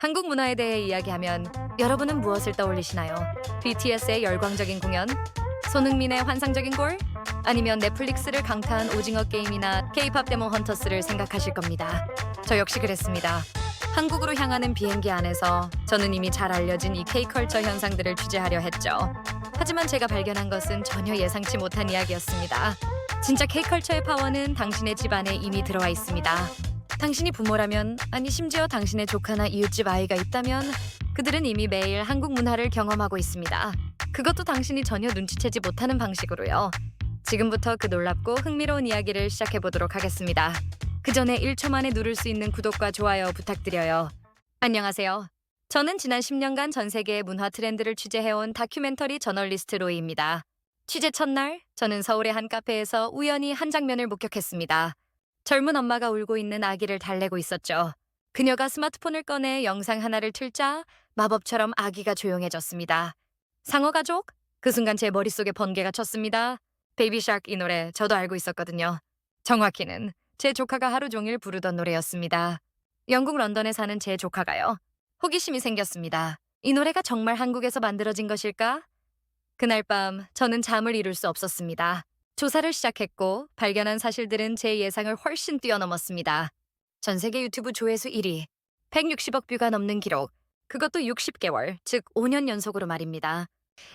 한국 문화에 대해 이야기하면 여러분은 무엇을 떠올리시나요? BTS의 열광적인 공연? 손흥민의 환상적인 골? 아니면 넷플릭스를 강타한 오징어 게임이나 K-팝 데모 헌터스를 생각하실 겁니다. 저 역시 그랬습니다. 한국으로 향하는 비행기 안에서 저는 이미 잘 알려진 이 K-컬처 현상들을 취재하려 했죠. 하지만 제가 발견한 것은 전혀 예상치 못한 이야기였습니다. 진짜 K-컬처의 파워는 당신의 집 안에 이미 들어와 있습니다. 당신이 부모라면, 아니 심지어 당신의 조카나 이웃집 아이가 있다면 그들은 이미 매일 한국 문화를 경험하고 있습니다. 그것도 당신이 전혀 눈치채지 못하는 방식으로요. 지금부터 그 놀랍고 흥미로운 이야기를 시작해보도록 하겠습니다. 그 전에 1초 만에 누를 수 있는 구독과 좋아요 부탁드려요. 안녕하세요. 저는 지난 10년간 전 세계의 문화 트렌드를 취재해온 다큐멘터리 저널리스트 로이입니다. 취재 첫날, 저는 서울의 한 카페에서 우연히 한 장면을 목격했습니다. 젊은 엄마가 울고 있는 아기를 달래고 있었죠. 그녀가 스마트폰을 꺼내 영상 하나를 틀자 마법처럼 아기가 조용해졌습니다. 상어 가족? 그 순간 제 머릿속에 번개가 쳤습니다. 베이비 샤크 이 노래 저도 알고 있었거든요. 정확히는 제 조카가 하루 종일 부르던 노래였습니다. 영국 런던에 사는 제 조카가요. 호기심이 생겼습니다. 이 노래가 정말 한국에서 만들어진 것일까? 그날 밤 저는 잠을 이룰 수 없었습니다. 조사를 시작했고 발견한 사실들은 제 예상을 훨씬 뛰어넘었습니다. 전 세계 유튜브 조회수 1위, 160억 뷰가 넘는 기록, 그것도 60개월, 즉 5년 연속으로 말입니다.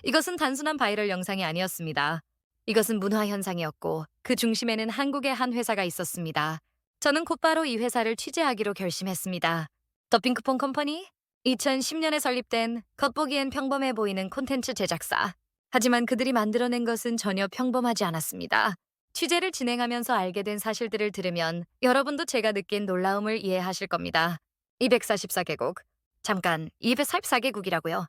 이것은 단순한 바이럴 영상이 아니었습니다. 이것은 문화 현상이었고 그 중심에는 한국의 한 회사가 있었습니다. 저는 곧바로 이 회사를 취재하기로 결심했습니다. 더 핑크퐁 컴퍼니? 2010년에 설립된 겉보기엔 평범해 보이는 콘텐츠 제작사. 하지만 그들이 만들어낸 것은 전혀 평범하지 않았습니다. 취재를 진행하면서 알게 된 사실들을 들으면 여러분도 제가 느낀 놀라움을 이해하실 겁니다. 244개국, 잠깐 244개국이라고요.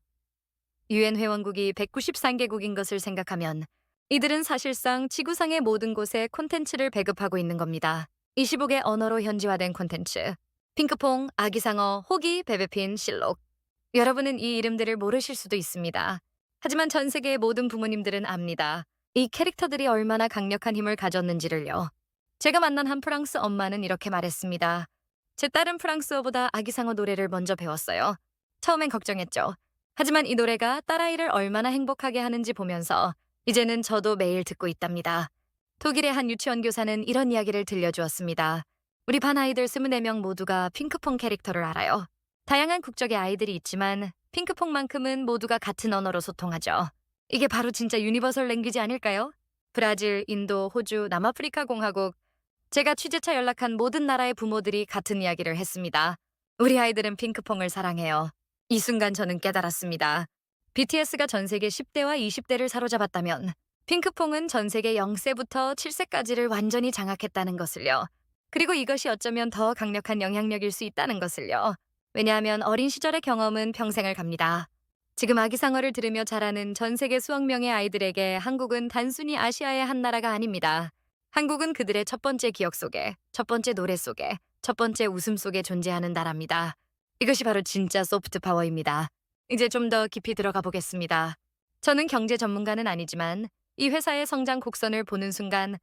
유엔 회원국이 193개국인 것을 생각하면 이들은 사실상 지구상의 모든 곳에 콘텐츠를 배급하고 있는 겁니다. 25개 언어로 현지화된 콘텐츠, 핑크퐁, 아기상어, 호기, 베베핀, 실록. 여러분은 이 이름들을 모르실 수도 있습니다. 하지만 전 세계의 모든 부모님들은 압니다. 이 캐릭터들이 얼마나 강력한 힘을 가졌는지를요. 제가 만난 한 프랑스 엄마는 이렇게 말했습니다. 제 딸은 프랑스어보다 아기상어 노래를 먼저 배웠어요. 처음엔 걱정했죠. 하지만 이 노래가 딸아이를 얼마나 행복하게 하는지 보면서 이제는 저도 매일 듣고 있답니다. 독일의 한 유치원 교사는 이런 이야기를 들려주었습니다. 우리 반 아이들 24명 모두가 핑크퐁 캐릭터를 알아요. 다양한 국적의 아이들이 있지만 핑크퐁만큼은 모두가 같은 언어로 소통하죠. 이게 바로 진짜 유니버설 랭귀지 아닐까요? 브라질, 인도, 호주, 남아프리카 공화국. 제가 취재차 연락한 모든 나라의 부모들이 같은 이야기를 했습니다. 우리 아이들은 핑크퐁을 사랑해요. 이 순간 저는 깨달았습니다. BTS가 전 세계 10대와 20대를 사로잡았다면 핑크퐁은 전 세계 0세부터 7세까지를 완전히 장악했다는 것을요. 그리고 이것이 어쩌면 더 강력한 영향력일 수 있다는 것을요. 왜냐하면 어린 시절의 경험은 평생을 갑니다. 지금 아기상어를 들으며 자라는 전 세계 수억 명의 아이들에게 한국은 단순히 아시아의 한 나라가 아닙니다. 한국은 그들의 첫 번째 기억 속에, 첫 번째 노래 속에, 첫 번째 웃음 속에 존재하는 나라입니다. 이것이 바로 진짜 소프트 파워입니다. 이제 좀 더 깊이 들어가 보겠습니다. 저는 경제 전문가는 아니지만 이 회사의 성장 곡선을 보는 순간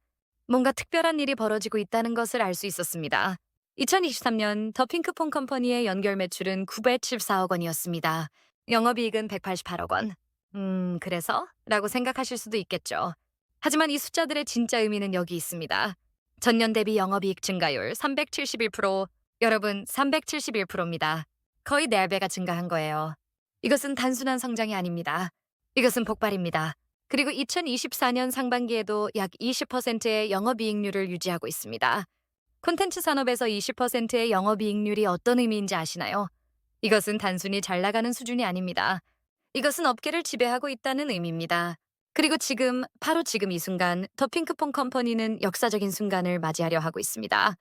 뭔가 특별한 일이 벌어지고 있다는 것을 알 수 있었습니다. 2023년 더 핑크퐁 컴퍼니의 연결 매출은 974억 원이었습니다. 영업이익은 188억 원. 그래서? 라고 생각하실 수도 있겠죠. 하지만 이 숫자들의 진짜 의미는 여기 있습니다. 전년 대비 영업이익 증가율 371%, 여러분 371%입니다. 거의 4배가 증가한 거예요. 이것은 단순한 성장이 아닙니다. 이것은 폭발입니다. 그리고 2024년 상반기에도 약 20%의 영업이익률을 유지하고 있습니다. 콘텐츠 산업에서 20%의 영업이익률이 어떤 의미인지 아시나요? 이것은 단순히 잘 나가는 수준이 아닙니다. 이것은 업계를 지배하고 있다는 의미입니다. 그리고 지금, 바로 지금 이 순간, 더 핑크퐁 컴퍼니는 역사적인 순간을 맞이하려 하고 있습니다.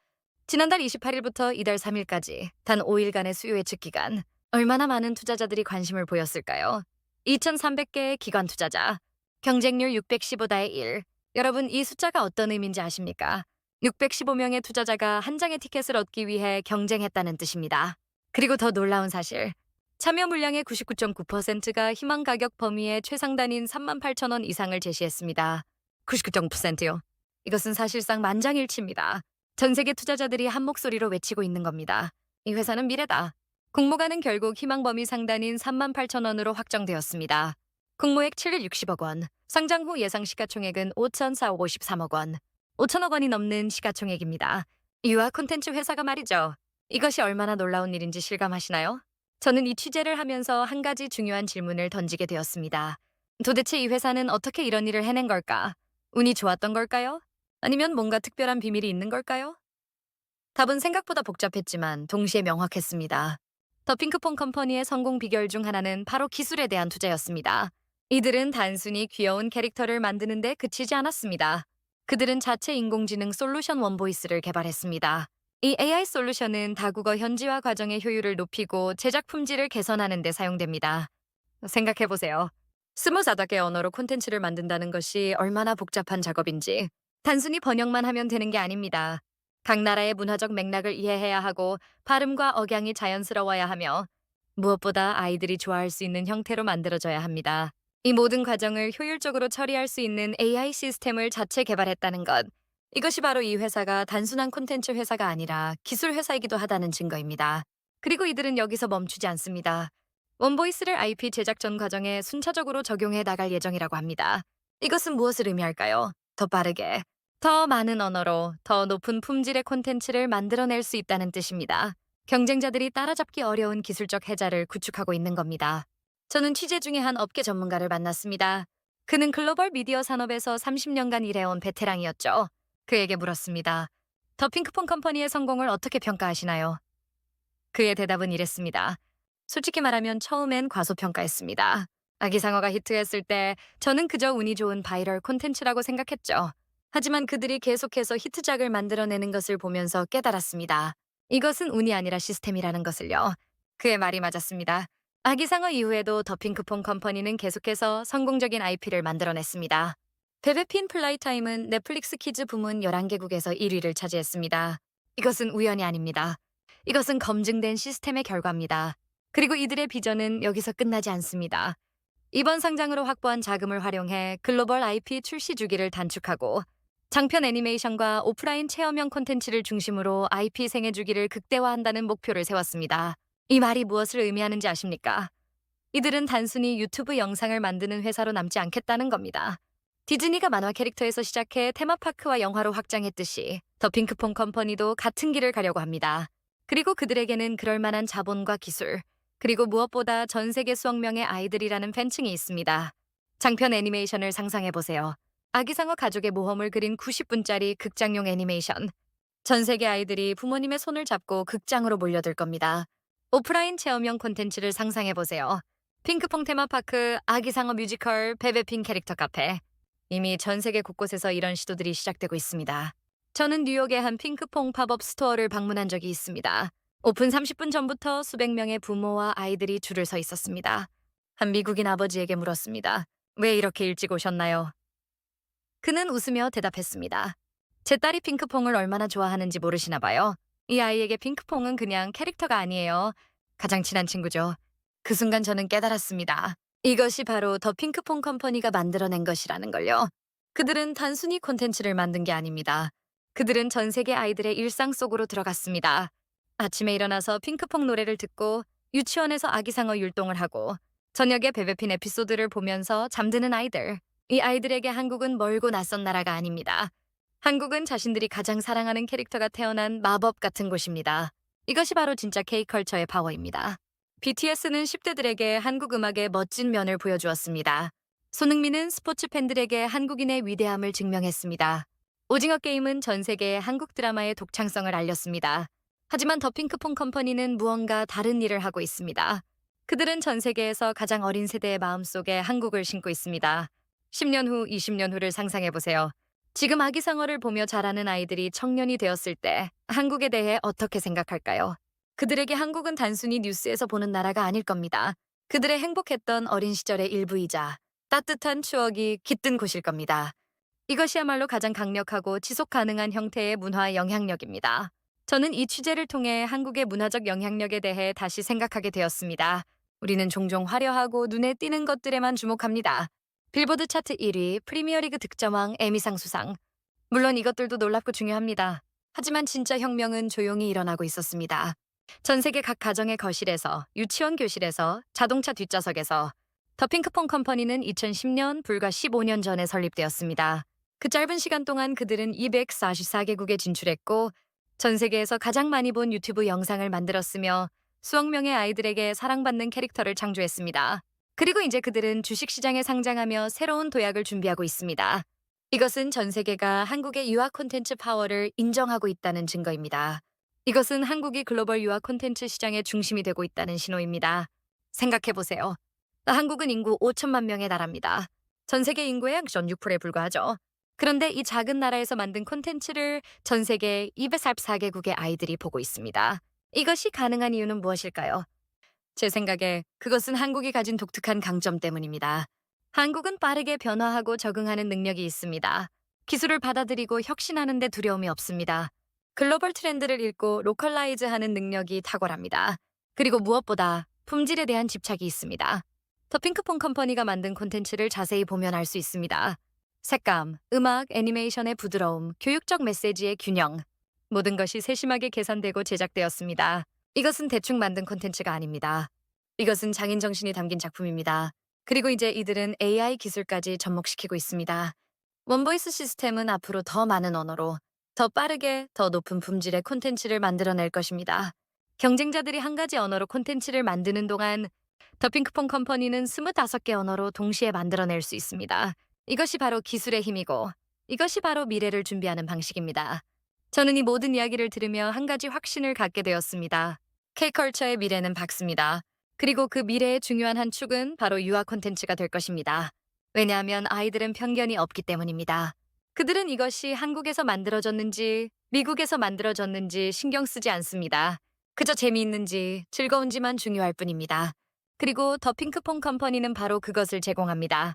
지난달 28일부터 이달 3일까지 단 5일간의 수요 예측 기간, 얼마나 많은 투자자들이 관심을 보였을까요? 2,300개의 기관 투자자, 경쟁률 615다의 1. 여러분, 이 숫자가 어떤 의미인지 아십니까? 615명의 투자자가 한 장의 티켓을 얻기 위해 경쟁했다는 뜻입니다. 그리고 더 놀라운 사실, 참여 물량의 99.9%가 희망 가격 범위의 최상단인 38,000원 이상을 제시했습니다. 99.9%요. 이것은 사실상 만장일치입니다. 전 세계 투자자들이 한 목소리로 외치고 있는 겁니다. 이 회사는 미래다. 공모가는 결국 희망범위 상단인 3만 8천 원으로 확정되었습니다. 공모액 760억 원, 상장 후 예상 시가총액은 5,453억 원, 5천억 원이 넘는 시가총액입니다. 유아 콘텐츠 회사가 말이죠. 이것이 얼마나 놀라운 일인지 실감하시나요? 저는 이 취재를 하면서 한 가지 중요한 질문을 던지게 되었습니다. 도대체 이 회사는 어떻게 이런 일을 해낸 걸까? 운이 좋았던 걸까요? 아니면 뭔가 특별한 비밀이 있는 걸까요? 답은 생각보다 복잡했지만 동시에 명확했습니다. 더 핑크퐁 컴퍼니의 성공 비결 중 하나는 바로 기술에 대한 투자였습니다. 이들은 단순히 귀여운 캐릭터를 만드는데 그치지 않았습니다. 그들은 자체 인공지능 솔루션 원보이스를 개발했습니다. 이 AI 솔루션은 다국어 현지화 과정의 효율을 높이고 제작 품질을 개선하는 데 사용됩니다. 생각해보세요. 스무사닥의 언어로 콘텐츠를 만든다는 것이 얼마나 복잡한 작업인지. 단순히 번역만 하면 되는 게 아닙니다. 각 나라의 문화적 맥락을 이해해야 하고 발음과 억양이 자연스러워야 하며 무엇보다 아이들이 좋아할 수 있는 형태로 만들어져야 합니다. 이 모든 과정을 효율적으로 처리할 수 있는 AI 시스템을 자체 개발했다는 것. 이것이 바로 이 회사가 단순한 콘텐츠 회사가 아니라 기술 회사이기도 하다는 증거입니다. 그리고 이들은 여기서 멈추지 않습니다. 원보이스를 IP 제작 전 과정에 순차적으로 적용해 나갈 예정이라고 합니다. 이것은 무엇을 의미할까요? 더 빠르게, 더 많은 언어로 더 높은 품질의 콘텐츠를 만들어낼 수 있다는 뜻입니다. 경쟁자들이 따라잡기 어려운 기술적 해자를 구축하고 있는 겁니다. 저는 취재 중에 한 업계 전문가를 만났습니다. 그는 글로벌 미디어 산업에서 30년간 일해온 베테랑이었죠. 그에게 물었습니다. 더 핑크퐁 컴퍼니의 성공을 어떻게 평가하시나요? 그의 대답은 이랬습니다. 솔직히 말하면 처음엔 과소평가했습니다. 아기상어가 히트했을 때 저는 그저 운이 좋은 바이럴 콘텐츠라고 생각했죠. 하지만 그들이 계속해서 히트작을 만들어내는 것을 보면서 깨달았습니다. 이것은 운이 아니라 시스템이라는 것을요. 그의 말이 맞았습니다. 아기상어 이후에도 더 핑크퐁 컴퍼니는 계속해서 성공적인 IP를 만들어냈습니다. 베베핀 플라이타임은 넷플릭스 키즈 부문 11개국에서 1위를 차지했습니다. 이것은 우연이 아닙니다. 이것은 검증된 시스템의 결과입니다. 그리고 이들의 비전은 여기서 끝나지 않습니다. 이번 상장으로 확보한 자금을 활용해 글로벌 IP 출시 주기를 단축하고 장편 애니메이션과 오프라인 체험형 콘텐츠를 중심으로 IP 생애 주기를 극대화한다는 목표를 세웠습니다. 이 말이 무엇을 의미하는지 아십니까? 이들은 단순히 유튜브 영상을 만드는 회사로 남지 않겠다는 겁니다. 디즈니가 만화 캐릭터에서 시작해 테마파크와 영화로 확장했듯이 더 핑크퐁 컴퍼니도 같은 길을 가려고 합니다. 그리고 그들에게는 그럴 만한 자본과 기술, 그리고 무엇보다 전 세계 수억 명의 아이들이라는 팬층이 있습니다. 장편 애니메이션을 상상해보세요. 아기상어 가족의 모험을 그린 90분짜리 극장용 애니메이션. 전 세계 아이들이 부모님의 손을 잡고 극장으로 몰려들 겁니다. 오프라인 체험형 콘텐츠를 상상해보세요. 핑크퐁 테마파크, 아기상어 뮤지컬, 베베핀 캐릭터 카페. 이미 전 세계 곳곳에서 이런 시도들이 시작되고 있습니다. 저는 뉴욕의 한 핑크퐁 팝업 스토어를 방문한 적이 있습니다. 오픈 30분 전부터 수백 명의 부모와 아이들이 줄을 서 있었습니다. 한 미국인 아버지에게 물었습니다. 왜 이렇게 일찍 오셨나요? 그는 웃으며 대답했습니다. 제 딸이 핑크퐁을 얼마나 좋아하는지 모르시나 봐요. 이 아이에게 핑크퐁은 그냥 캐릭터가 아니에요. 가장 친한 친구죠. 그 순간 저는 깨달았습니다. 이것이 바로 더 핑크퐁 컴퍼니가 만들어낸 것이라는 걸요. 그들은 단순히 콘텐츠를 만든 게 아닙니다. 그들은 전 세계 아이들의 일상 속으로 들어갔습니다. 아침에 일어나서 핑크퐁 노래를 듣고 유치원에서 아기상어 율동을 하고 저녁에 베베핀 에피소드를 보면서 잠드는 아이들. 이 아이들에게 한국은 멀고 낯선 나라가 아닙니다. 한국은 자신들이 가장 사랑하는 캐릭터가 태어난 마법 같은 곳입니다. 이것이 바로 진짜 K컬처의 파워입니다. BTS는 10대들에게 한국 음악의 멋진 면을 보여주었습니다. 손흥민은 스포츠 팬들에게 한국인의 위대함을 증명했습니다. 오징어 게임은 전 세계에 한국 드라마의 독창성을 알렸습니다. 하지만 더 핑크퐁 컴퍼니는 무언가 다른 일을 하고 있습니다. 그들은 전 세계에서 가장 어린 세대의 마음속에 한국을 심고 있습니다. 10년 후, 20년 후를 상상해보세요. 지금 아기상어를 보며 자라는 아이들이 청년이 되었을 때 한국에 대해 어떻게 생각할까요? 그들에게 한국은 단순히 뉴스에서 보는 나라가 아닐 겁니다. 그들의 행복했던 어린 시절의 일부이자 따뜻한 추억이 깃든 곳일 겁니다. 이것이야말로 가장 강력하고 지속 가능한 형태의 문화 영향력입니다. 저는 이 취재를 통해 한국의 문화적 영향력에 대해 다시 생각하게 되었습니다. 우리는 종종 화려하고 눈에 띄는 것들에만 주목합니다. 빌보드 차트 1위, 프리미어리그 득점왕, 에미상 수상. 물론 이것들도 놀랍고 중요합니다. 하지만 진짜 혁명은 조용히 일어나고 있었습니다. 전 세계 각 가정의 거실에서, 유치원 교실에서, 자동차 뒷좌석에서 더 핑크퐁 컴퍼니는 2010년 불과 15년 전에 설립되었습니다. 그 짧은 시간 동안 그들은 244개국에 진출했고 전 세계에서 가장 많이 본 유튜브 영상을 만들었으며 수억 명의 아이들에게 사랑받는 캐릭터를 창조했습니다. 그리고 이제 그들은 주식시장에 상장하며 새로운 도약을 준비하고 있습니다. 이것은 전 세계가 한국의 유아 콘텐츠 파워를 인정하고 있다는 증거입니다. 이것은 한국이 글로벌 유아 콘텐츠 시장의 중심이 되고 있다는 신호입니다. 생각해보세요. 한국은 인구 5천만 명의 나라입니다. 전 세계 인구의 약 6%에 불과하죠. 그런데 이 작은 나라에서 만든 콘텐츠를 전 세계 244개국의 아이들이 보고 있습니다. 이것이 가능한 이유는 무엇일까요? 제 생각에 그것은 한국이 가진 독특한 강점 때문입니다. 한국은 빠르게 변화하고 적응하는 능력이 있습니다. 기술을 받아들이고 혁신하는 데 두려움이 없습니다. 글로벌 트렌드를 읽고 로컬라이즈하는 능력이 탁월합니다. 그리고 무엇보다 품질에 대한 집착이 있습니다. 더 핑크퐁 컴퍼니가 만든 콘텐츠를 자세히 보면 알 수 있습니다. 색감, 음악, 애니메이션의 부드러움, 교육적 메시지의 균형. 모든 것이 세심하게 계산되고 제작되었습니다. 이것은 대충 만든 콘텐츠가 아닙니다. 이것은 장인 정신이 담긴 작품입니다. 그리고 이제 이들은 AI 기술까지 접목시키고 있습니다. 원보이스 시스템은 앞으로 더 많은 언어로, 더 빠르게, 더 높은 품질의 콘텐츠를 만들어낼 것입니다. 경쟁자들이 한 가지 언어로 콘텐츠를 만드는 동안 더 핑크퐁 컴퍼니는 25개 언어로 동시에 만들어낼 수 있습니다. 이것이 바로 기술의 힘이고 이것이 바로 미래를 준비하는 방식입니다. 저는 이 모든 이야기를 들으며 한 가지 확신을 갖게 되었습니다. K컬처의 미래는 밝습니다. 그리고 그 미래의 중요한 한 축은 바로 유아 콘텐츠가 될 것입니다. 왜냐하면 아이들은 편견이 없기 때문입니다. 그들은 이것이 한국에서 만들어졌는지 미국에서 만들어졌는지 신경 쓰지 않습니다. 그저 재미있는지 즐거운지만 중요할 뿐입니다. 그리고 더 핑크퐁 컴퍼니는 바로 그것을 제공합니다.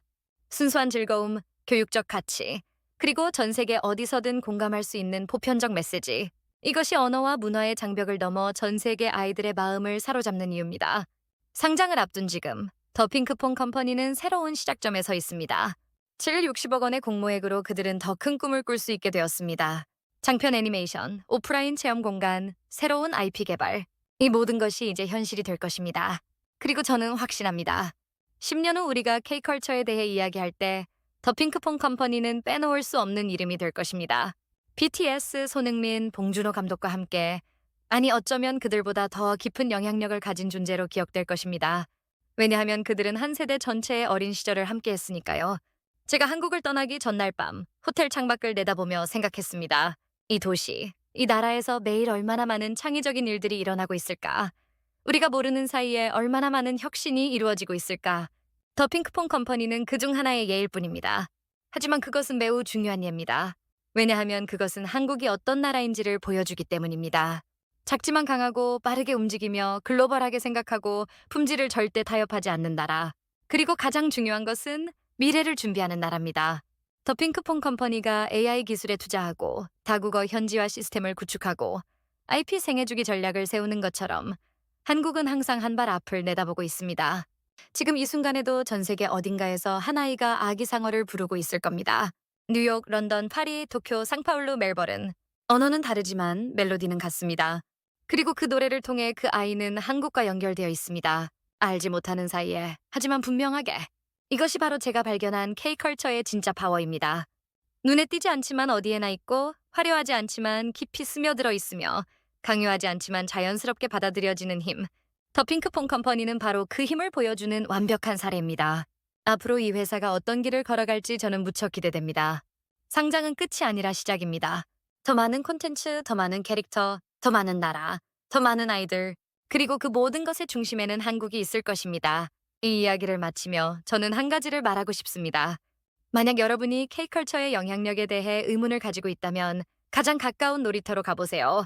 순수한 즐거움, 교육적 가치, 그리고 전 세계 어디서든 공감할 수 있는 보편적 메시지. 이것이 언어와 문화의 장벽을 넘어 전 세계 아이들의 마음을 사로잡는 이유입니다. 상장을 앞둔 지금, 더 핑크퐁 컴퍼니는 새로운 시작점에 서 있습니다. 760억 원의 공모액으로 그들은 더 큰 꿈을 꿀 수 있게 되었습니다. 장편 애니메이션, 오프라인 체험 공간, 새로운 IP 개발. 이 모든 것이 이제 현실이 될 것입니다. 그리고 저는 확신합니다. 10년 후 우리가 K컬처에 대해 이야기할 때 더 핑크퐁 컴퍼니는 빼놓을 수 없는 이름이 될 것입니다. BTS, 손흥민, 봉준호 감독과 함께 아니 어쩌면 그들보다 더 깊은 영향력을 가진 존재로 기억될 것입니다. 왜냐하면 그들은 한 세대 전체의 어린 시절을 함께 했으니까요. 제가 한국을 떠나기 전날 밤 호텔 창밖을 내다보며 생각했습니다. 이 도시, 이 나라에서 매일 얼마나 많은 창의적인 일들이 일어나고 있을까? 우리가 모르는 사이에 얼마나 많은 혁신이 이루어지고 있을까? 더 핑크퐁 컴퍼니는 그중 하나의 예일 뿐입니다. 하지만 그것은 매우 중요한 예입니다. 왜냐하면 그것은 한국이 어떤 나라인지를 보여주기 때문입니다. 작지만 강하고 빠르게 움직이며 글로벌하게 생각하고 품질을 절대 타협하지 않는 나라. 그리고 가장 중요한 것은 미래를 준비하는 나라입니다. 더 핑크퐁 컴퍼니가 AI 기술에 투자하고 다국어 현지화 시스템을 구축하고 IP 생애주기 전략을 세우는 것처럼 한국은 항상 한 발 앞을 내다보고 있습니다. 지금 이 순간에도 전 세계 어딘가에서 한 아이가 아기상어를 부르고 있을 겁니다. 뉴욕, 런던, 파리, 도쿄, 상파울루, 멜버른. 언어는 다르지만 멜로디는 같습니다. 그리고 그 노래를 통해 그 아이는 한국과 연결되어 있습니다. 알지 못하는 사이에, 하지만 분명하게. 이것이 바로 제가 발견한 K컬처의 진짜 파워입니다. 눈에 띄지 않지만 어디에나 있고, 화려하지 않지만 깊이 스며들어 있으며, 강요하지 않지만 자연스럽게 받아들여지는 힘. 더 핑크퐁 컴퍼니는 바로 그 힘을 보여주는 완벽한 사례입니다. 앞으로 이 회사가 어떤 길을 걸어갈지 저는 무척 기대됩니다. 상장은 끝이 아니라 시작입니다. 더 많은 콘텐츠, 더 많은 캐릭터, 더 많은 나라, 더 많은 아이들, 그리고 그 모든 것의 중심에는 한국이 있을 것입니다. 이 이야기를 마치며 저는 한 가지를 말하고 싶습니다. 만약 여러분이 K컬처의 영향력에 대해 의문을 가지고 있다면 가장 가까운 놀이터로 가보세요.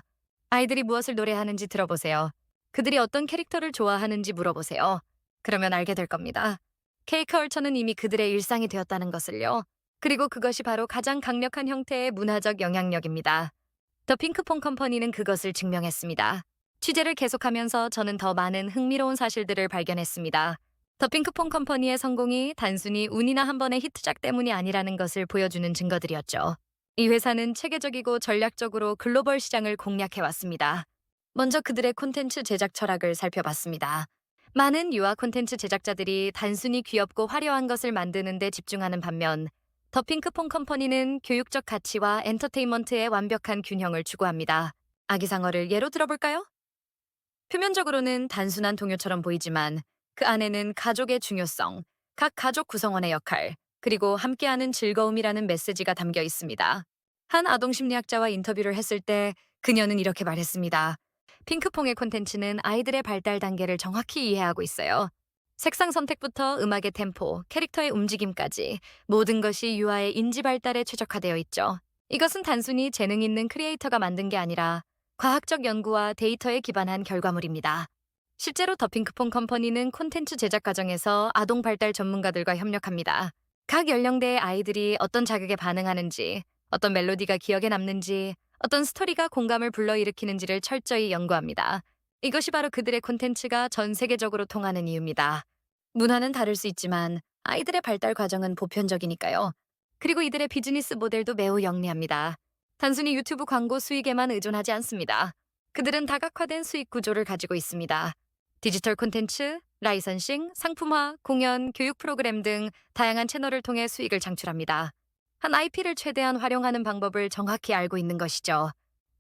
아이들이 무엇을 노래하는지 들어보세요. 그들이 어떤 캐릭터를 좋아하는지 물어보세요. 그러면 알게 될 겁니다. K컬처는 이미 그들의 일상이 되었다는 것을요. 그리고 그것이 바로 가장 강력한 형태의 문화적 영향력입니다. 더 핑크퐁 컴퍼니는 그것을 증명했습니다. 취재를 계속하면서 저는 더 많은 흥미로운 사실들을 발견했습니다. 더 핑크퐁 컴퍼니의 성공이 단순히 운이나 한 번의 히트작 때문이 아니라는 것을 보여주는 증거들이었죠. 이 회사는 체계적이고 전략적으로 글로벌 시장을 공략해왔습니다. 먼저 그들의 콘텐츠 제작 철학을 살펴봤습니다. 많은 유아 콘텐츠 제작자들이 단순히 귀엽고 화려한 것을 만드는 데 집중하는 반면 더 핑크퐁 컴퍼니는 교육적 가치와 엔터테인먼트의 완벽한 균형을 추구합니다. 아기상어를 예로 들어볼까요? 표면적으로는 단순한 동요처럼 보이지만 그 안에는 가족의 중요성, 각 가족 구성원의 역할, 그리고 함께하는 즐거움이라는 메시지가 담겨 있습니다. 한 아동심리학자와 인터뷰를 했을 때 그녀는 이렇게 말했습니다. 핑크퐁의 콘텐츠는 아이들의 발달 단계를 정확히 이해하고 있어요. 색상 선택부터 음악의 템포, 캐릭터의 움직임까지 모든 것이 유아의 인지 발달에 최적화되어 있죠. 이것은 단순히 재능 있는 크리에이터가 만든 게 아니라 과학적 연구와 데이터에 기반한 결과물입니다. 실제로 더 핑크퐁 컴퍼니는 콘텐츠 제작 과정에서 아동 발달 전문가들과 협력합니다. 각 연령대의 아이들이 어떤 자극에 반응하는지, 어떤 멜로디가 기억에 남는지, 어떤 스토리가 공감을 불러일으키는지를 철저히 연구합니다. 이것이 바로 그들의 콘텐츠가 전 세계적으로 통하는 이유입니다. 문화는 다를 수 있지만 아이들의 발달 과정은 보편적이니까요. 그리고 이들의 비즈니스 모델도 매우 영리합니다. 단순히 유튜브 광고 수익에만 의존하지 않습니다. 그들은 다각화된 수익 구조를 가지고 있습니다. 디지털 콘텐츠, 라이선싱, 상품화, 공연, 교육 프로그램 등 다양한 채널을 통해 수익을 창출합니다. 한 IP를 최대한 활용하는 방법을 정확히 알고 있는 것이죠.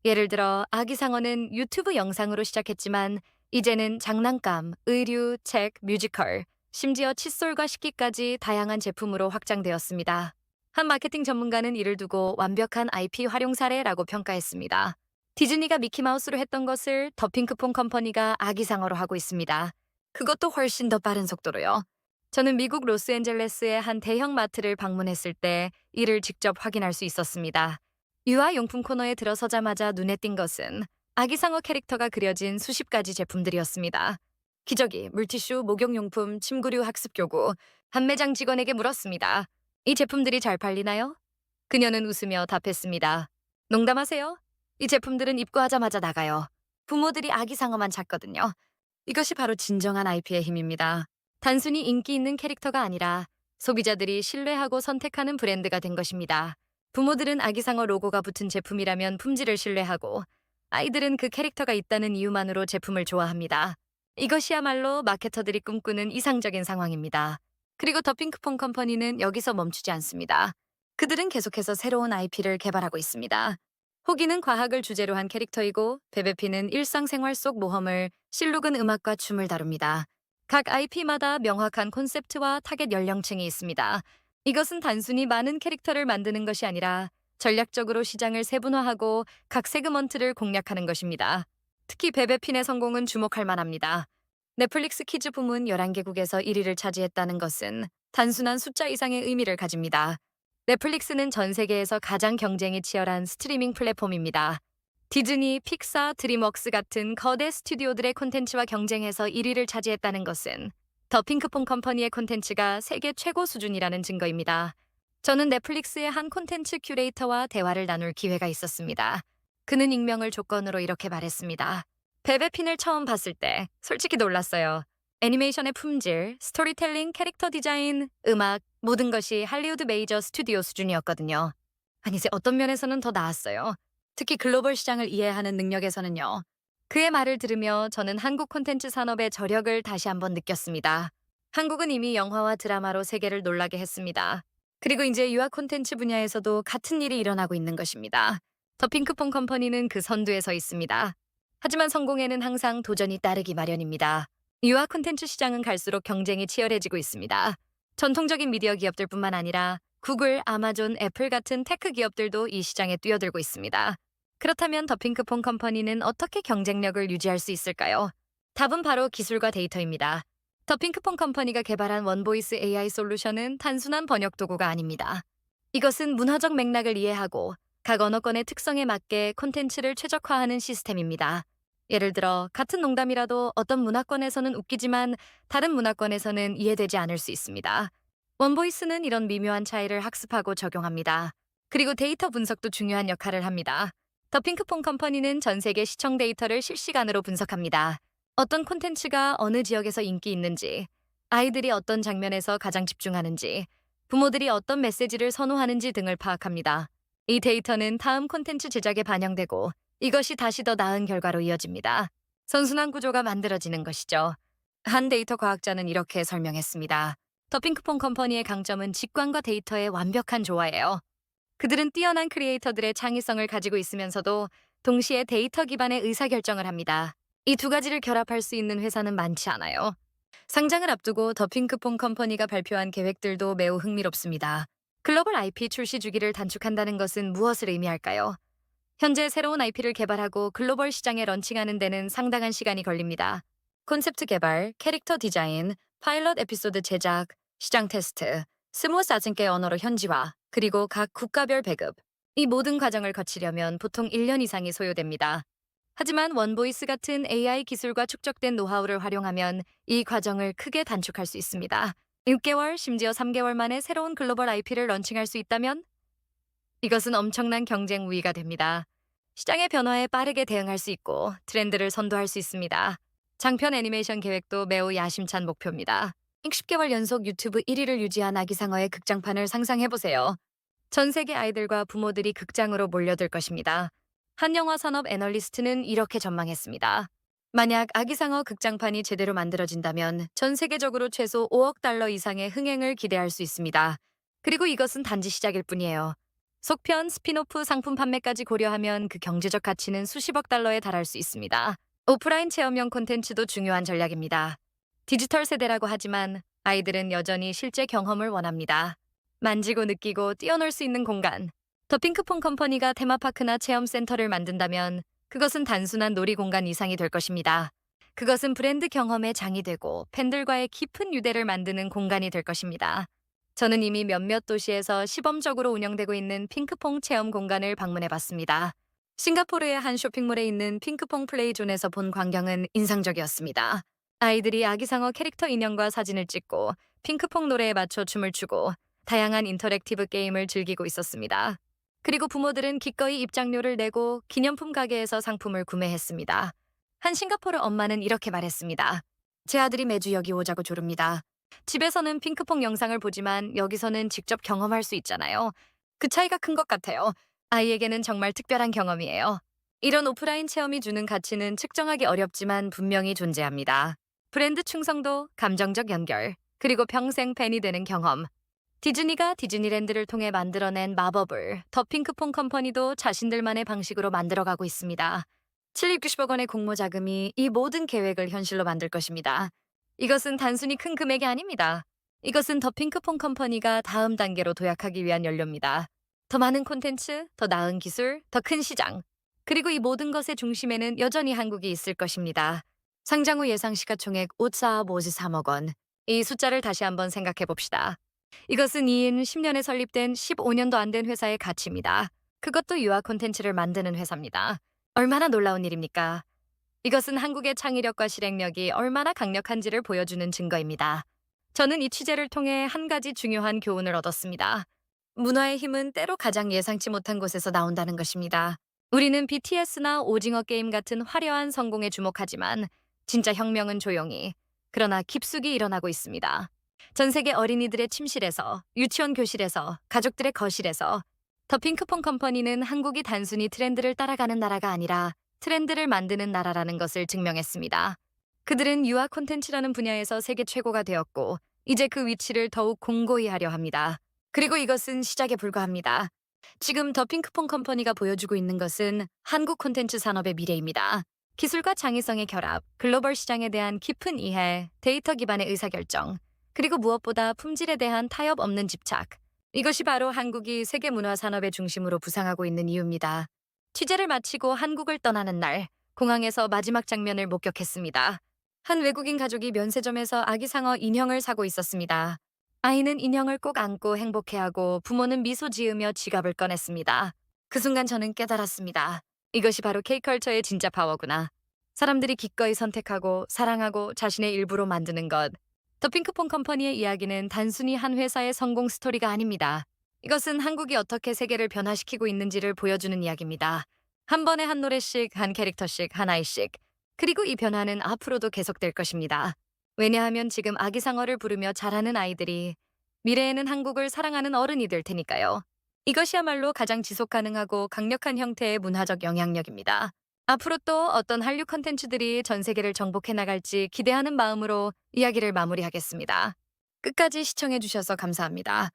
예를 들어 아기상어는 유튜브 영상으로 시작했지만 이제는 장난감, 의류, 책, 뮤지컬, 심지어 칫솔과 식기까지 다양한 제품으로 확장되었습니다. 한 마케팅 전문가는 이를 두고 완벽한 IP 활용 사례라고 평가했습니다. 디즈니가 미키마우스로 했던 것을 더 핑크퐁 컴퍼니가 아기상어로 하고 있습니다. 그것도 훨씬 더 빠른 속도로요. 저는 미국 로스앤젤레스의 한 대형 마트를 방문했을 때 이를 직접 확인할 수 있었습니다. 유아용품 코너에 들어서자마자 눈에 띈 것은 아기상어 캐릭터가 그려진 수십 가지 제품들이었습니다. 기저귀, 물티슈, 목욕용품, 침구류, 학습교구. 판매장 직원에게 물었습니다. 이 제품들이 잘 팔리나요? 그녀는 웃으며 답했습니다. 농담하세요? 이 제품들은 입고하자마자 나가요. 부모들이 아기상어만 찾거든요. 이것이 바로 진정한 IP의 힘입니다. 단순히 인기 있는 캐릭터가 아니라 소비자들이 신뢰하고 선택하는 브랜드가 된 것입니다. 부모들은 아기상어 로고가 붙은 제품이라면 품질을 신뢰하고 아이들은 그 캐릭터가 있다는 이유만으로 제품을 좋아합니다. 이것이야말로 마케터들이 꿈꾸는 이상적인 상황입니다. 그리고 더 핑크퐁 컴퍼니는 여기서 멈추지 않습니다. 그들은 계속해서 새로운 IP를 개발하고 있습니다. 호기는 과학을 주제로 한 캐릭터이고 베베피는 일상생활 속 모험을, 실룩은 음악과 춤을 다룹니다. 각 IP마다 명확한 콘셉트와 타겟 연령층이 있습니다. 이것은 단순히 많은 캐릭터를 만드는 것이 아니라 전략적으로 시장을 세분화하고 각 세그먼트를 공략하는 것입니다. 특히 베베핀의 성공은 주목할 만합니다. 넷플릭스 키즈 부문 11개국에서 1위를 차지했다는 것은 단순한 숫자 이상의 의미를 가집니다. 넷플릭스는 전 세계에서 가장 경쟁이 치열한 스트리밍 플랫폼입니다. 디즈니, 픽사, 드림웍스 같은 거대 스튜디오들의 콘텐츠와 경쟁해서 1위를 차지했다는 것은 더 핑크퐁 컴퍼니의 콘텐츠가 세계 최고 수준이라는 증거입니다. 저는 넷플릭스의 한 콘텐츠 큐레이터와 대화를 나눌 기회가 있었습니다. 그는 익명을 조건으로 이렇게 말했습니다. 베베핀을 처음 봤을 때 솔직히 놀랐어요. 애니메이션의 품질, 스토리텔링, 캐릭터 디자인, 음악, 모든 것이 할리우드 메이저 스튜디오 수준이었거든요. 아니지, 어떤 면에서는 더 나았어요. 특히 글로벌 시장을 이해하는 능력에서는요. 그의 말을 들으며 저는 한국 콘텐츠 산업의 저력을 다시 한번 느꼈습니다. 한국은 이미 영화와 드라마로 세계를 놀라게 했습니다. 그리고 이제 유아 콘텐츠 분야에서도 같은 일이 일어나고 있는 것입니다. 더 핑크퐁 컴퍼니는 그 선두에 서 있습니다. 하지만 성공에는 항상 도전이 따르기 마련입니다. 유아 콘텐츠 시장은 갈수록 경쟁이 치열해지고 있습니다. 전통적인 미디어 기업들뿐만 아니라 구글, 아마존, 애플 같은 테크 기업들도 이 시장에 뛰어들고 있습니다. 그렇다면 더 핑크퐁 컴퍼니는 어떻게 경쟁력을 유지할 수 있을까요? 답은 바로 기술과 데이터입니다. 더 핑크퐁 컴퍼니가 개발한 원보이스 AI 솔루션은 단순한 번역 도구가 아닙니다. 이것은 문화적 맥락을 이해하고 각 언어권의 특성에 맞게 콘텐츠를 최적화하는 시스템입니다. 예를 들어 같은 농담이라도 어떤 문화권에서는 웃기지만 다른 문화권에서는 이해되지 않을 수 있습니다. 원보이스는 이런 미묘한 차이를 학습하고 적용합니다. 그리고 데이터 분석도 중요한 역할을 합니다. 더 핑크퐁 컴퍼니는 전 세계 시청 데이터를 실시간으로 분석합니다. 어떤 콘텐츠가 어느 지역에서 인기 있는지, 아이들이 어떤 장면에서 가장 집중하는지, 부모들이 어떤 메시지를 선호하는지 등을 파악합니다. 이 데이터는 다음 콘텐츠 제작에 반영되고 이것이 다시 더 나은 결과로 이어집니다. 선순환 구조가 만들어지는 것이죠. 한 데이터 과학자는 이렇게 설명했습니다. 더 핑크퐁 컴퍼니의 강점은 직관과 데이터의 완벽한 조화예요. 그들은 뛰어난 크리에이터들의 창의성을 가지고 있으면서도 동시에 데이터 기반의 의사결정을 합니다. 이 두 가지를 결합할 수 있는 회사는 많지 않아요. 상장을 앞두고 더 핑크퐁 컴퍼니가 발표한 계획들도 매우 흥미롭습니다. 글로벌 IP 출시 주기를 단축한다는 것은 무엇을 의미할까요? 현재 새로운 IP를 개발하고 글로벌 시장에 런칭하는 데는 상당한 시간이 걸립니다. 콘셉트 개발, 캐릭터 디자인, 파일럿 에피소드 제작, 시장 테스트, 스무스 아증계 언어로 현지화, 그리고 각 국가별 배급. 이 모든 과정을 거치려면 보통 1년 이상이 소요됩니다. 하지만 원보이스 같은 AI 기술과 축적된 노하우를 활용하면 이 과정을 크게 단축할 수 있습니다. 6개월, 심지어 3개월 만에 새로운 글로벌 IP를 런칭할 수 있다면 이것은 엄청난 경쟁 우위가 됩니다. 시장의 변화에 빠르게 대응할 수 있고 트렌드를 선도할 수 있습니다. 장편 애니메이션 계획도 매우 야심찬 목표입니다. 10개월 연속 유튜브 1위를 유지한 아기상어의 극장판을 상상해보세요. 전 세계 아이들과 부모들이 극장으로 몰려들 것입니다. 한 영화 산업 애널리스트는 이렇게 전망했습니다. 만약 아기상어 극장판이 제대로 만들어진다면 전 세계적으로 최소 5억 달러 이상의 흥행을 기대할 수 있습니다. 그리고 이것은 단지 시작일 뿐이에요. 속편, 스핀오프 상품 판매까지 고려하면 그 경제적 가치는 수십억 달러에 달할 수 있습니다. 오프라인 체험형 콘텐츠도 중요한 전략입니다. 디지털 세대라고 하지만 아이들은 여전히 실제 경험을 원합니다. 만지고 느끼고 뛰어놀 수 있는 공간. 더 핑크퐁 컴퍼니가 테마파크나 체험센터를 만든다면 그것은 단순한 놀이 공간 이상이 될 것입니다. 그것은 브랜드 경험의 장이 되고 팬들과의 깊은 유대를 만드는 공간이 될 것입니다. 저는 이미 몇몇 도시에서 시범적으로 운영되고 있는 핑크퐁 체험 공간을 방문해봤습니다. 싱가포르의 한 쇼핑몰에 있는 핑크퐁 플레이존에서 본 광경은 인상적이었습니다. 아이들이 아기상어 캐릭터 인형과 사진을 찍고 핑크퐁 노래에 맞춰 춤을 추고 다양한 인터랙티브 게임을 즐기고 있었습니다. 그리고 부모들은 기꺼이 입장료를 내고 기념품 가게에서 상품을 구매했습니다. 한 싱가포르 엄마는 이렇게 말했습니다. 제 아들이 매주 여기 오자고 조릅니다. 집에서는 핑크퐁 영상을 보지만 여기서는 직접 경험할 수 있잖아요. 그 차이가 큰 것 같아요. 아이에게는 정말 특별한 경험이에요. 이런 오프라인 체험이 주는 가치는 측정하기 어렵지만 분명히 존재합니다. 브랜드 충성도, 감정적 연결, 그리고 평생 팬이 되는 경험. 디즈니가 디즈니랜드를 통해 만들어낸 마법을 더 핑크퐁 컴퍼니도 자신들만의 방식으로 만들어가고 있습니다. 790억 원의 공모 자금이 이 모든 계획을 현실로 만들 것입니다. 이것은 단순히 큰 금액이 아닙니다. 이것은 더 핑크퐁 컴퍼니가 다음 단계로 도약하기 위한 연료입니다. 더 많은 콘텐츠, 더 나은 기술, 더 큰 시장. 그리고 이 모든 것의 중심에는 여전히 한국이 있을 것입니다. 상장 후 예상 시가총액 543억 원. 이 숫자를 다시 한번 생각해 봅시다. 이것은 이인 10년에 설립된 15년도 안 된 회사의 가치입니다. 그것도 유아 콘텐츠를 만드는 회사입니다. 얼마나 놀라운 일입니까? 이것은 한국의 창의력과 실행력이 얼마나 강력한지를 보여주는 증거입니다. 저는 이 취재를 통해 한 가지 중요한 교훈을 얻었습니다. 문화의 힘은 때로 가장 예상치 못한 곳에서 나온다는 것입니다. 우리는 BTS나 오징어 게임 같은 화려한 성공에 주목하지만 진짜 혁명은 조용히, 그러나 깊숙이 일어나고 있습니다. 전 세계 어린이들의 침실에서, 유치원 교실에서, 가족들의 거실에서 더 핑크퐁 컴퍼니는 한국이 단순히 트렌드를 따라가는 나라가 아니라 트렌드를 만드는 나라라는 것을 증명했습니다. 그들은 유아 콘텐츠라는 분야에서 세계 최고가 되었고 이제 그 위치를 더욱 공고히 하려 합니다. 그리고 이것은 시작에 불과합니다. 지금 더 핑크퐁 컴퍼니가 보여주고 있는 것은 한국 콘텐츠 산업의 미래입니다. 기술과 창의성의 결합, 글로벌 시장에 대한 깊은 이해, 데이터 기반의 의사결정, 그리고 무엇보다 품질에 대한 타협 없는 집착. 이것이 바로 한국이 세계 문화 산업의 중심으로 부상하고 있는 이유입니다. 취재를 마치고 한국을 떠나는 날, 공항에서 마지막 장면을 목격했습니다. 한 외국인 가족이 면세점에서 아기상어 인형을 사고 있었습니다. 아이는 인형을 꼭 안고 행복해하고 부모는 미소 지으며 지갑을 꺼냈습니다. 그 순간 저는 깨달았습니다. 이것이 바로 K컬처의 진짜 파워구나. 사람들이 기꺼이 선택하고 사랑하고 자신의 일부로 만드는 것. 더 핑크퐁 컴퍼니의 이야기는 단순히 한 회사의 성공 스토리가 아닙니다. 이것은 한국이 어떻게 세계를 변화시키고 있는지를 보여주는 이야기입니다. 한 번에 한 노래씩, 한 캐릭터씩, 한 아이씩. 그리고 이 변화는 앞으로도 계속될 것입니다. 왜냐하면 지금 아기상어를 부르며 자라는 아이들이 미래에는 한국을 사랑하는 어른이 될 테니까요. 이것이야말로 가장 지속 가능하고 강력한 형태의 문화적 영향력입니다. 앞으로 또 어떤 한류 컨텐츠들이 전 세계를 정복해 나갈지 기대하는 마음으로 이야기를 마무리하겠습니다. 끝까지 시청해주셔서 감사합니다.